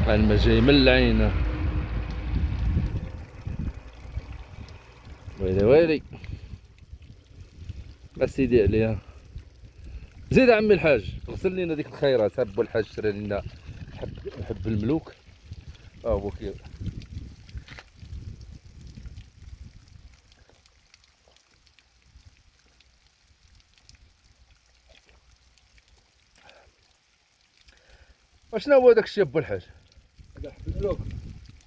الماء جاي من العين. ويلي ويلي اسيدي عليها. زيد عمي الحاج غسل لينا ديك الخيرات. ها بو الحاج شرا لينا حب الملوك. هو كيف. وشنو هو داك الشيء بو الحاج؟ هذا حب الملوك.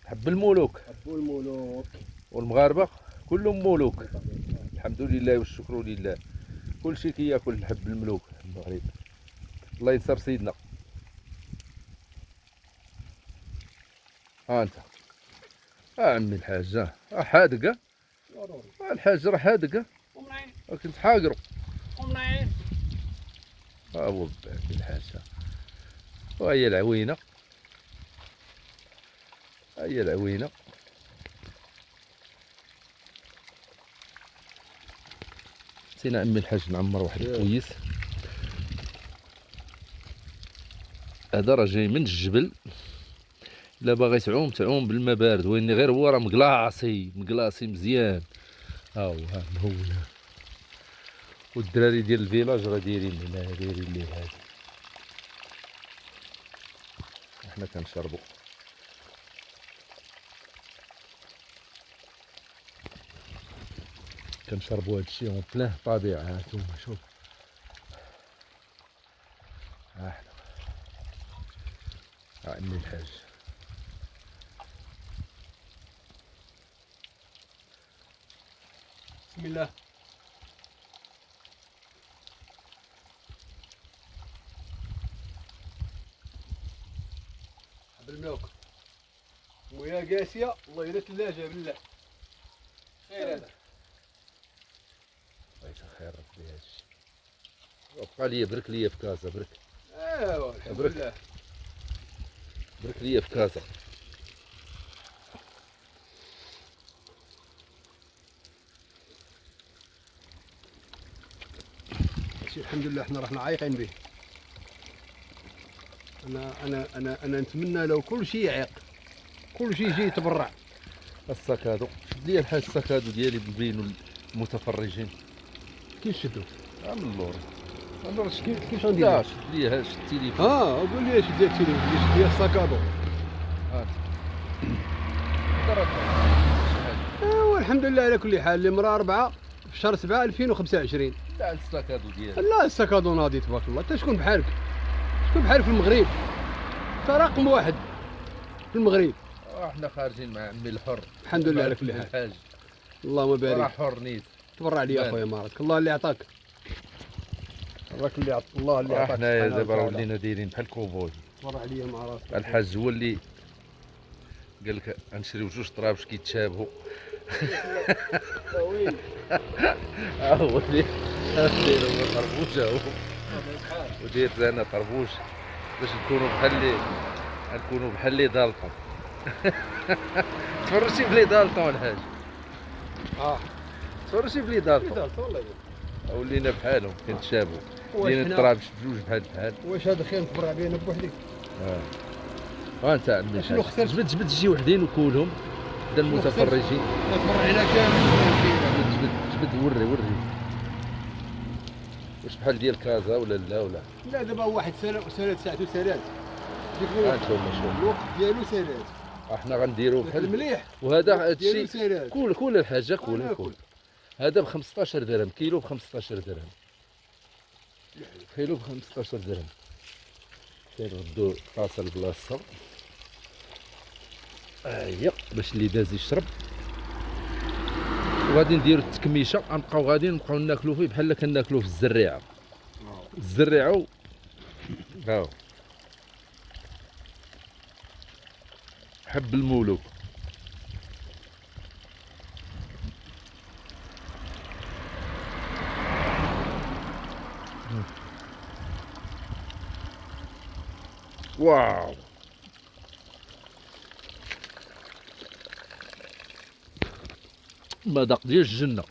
حب الملوك. حبوا الملوك والمغاربه كلهم ملوك. الحمد لله والشكر لله. كل شيء كياكل حب الملوك المغرب. الله ينصر سيدنا. ها انت عمي الحاج حادقه. ضروري. الحاج راه حادقه. ومنين كنت حاقرو. ومنين ها هو عمي الحاج. وهي العوينه. هي العوينه. سينا عمي الحاج نعمر واحد الكويس. هذا راه جاي من الجبل. الا باغي تعوم بالماء بارد. ويني غير هو راه مقلاصي مزيان. ها هو مهول. والدراري ديال الفيلاج راه دايرين ليه هذا. احنا كنشربوا. هذا الشيء اون بلان طبيعه. هانتوما شوف. ها احنا عمي الحاج. بسم الله. حب الملوك ويا قاسيه. الله يلا ثلاجه بالله. خير هذا. الله يسخر ربي هادشي. وبقى ليا برك ليا في كازا برك. ايوا الحمد برك. لله. برك ليا في كازا. ماشي الحمد لله احنا رحنا عايقين به. انا نتمنى لو كل شيء يعيق. كل شيء يجي يتبرع. السكادو شد لي الحاج. السكادو ديالي نبينو المتفرجين. كيف شدوا؟ من اللور. انا راه كيف غندير؟ لا شد لي شد التليفون. قول لي اش ديال التليفون اش ديال السكادو. ايوا الحمد لله على كل حال. اللي مرة 4 في شهر 7 2025. لا السكادو ديالي. لا السكادو ناضي تبارك الله. انت شكون بحالك؟ شكون بحالك في المغرب؟ انت رقم واحد في المغرب. احنا خارجين مع عمي الحر. الحمد لله على كل حال. الحاج اللهم راه بارك. حر نيت. تبرع لي اخويا مارك. الله اللي عطاك. راك اللي عطاك. الله اللي عطاك. احنا دابا راه ولينا دايرين بحال الكوفوي. تبرع لي مع راسك. الحاج هو اللي قال لك غنشريو جوج طرابش كيتشابهوا. وين؟ هو اللي داير هو طربوش. هو وديرت انا طربوش باش نكونوا بحال اللي دالطون. تفرجتي بلي دالطون الحاج؟ تفرجتي بلي دالطون؟ والله ولينا بحالهم كنتشابهوا. واش دايرين حنا- الطرابش بجوج بحال. واش هذا خير نتبرع به انا بوحدي؟ انت عمي شنو الحاج خسرت؟ جبد شي وحدين وكولهم دا المتفرجين. نتبرع على كامل. جبد وري واش بحال ديال كازا ولا لا. لا دابا واحد سالات ساعته سالات. ديك هانتوما شوف. الوقت ديالو سالات. احنا غنديرو بحال مليح. وهذا ديالو هادشي. سالات. كول الحاجه أنا كول. هذا ب 15 درهم كيلو. ب 15 درهم كيلو. ب 15 درهم. كنردو طاسه البلاصه. هي باش اللي داز يشرب. وغادي نديرو التكميشه. غنبقاو غادي نبقاو ناكلو فيه بحال كناكلوه في الزريعه. الزريعه هاو حب المولوك. واو مذاق ديال الجنه.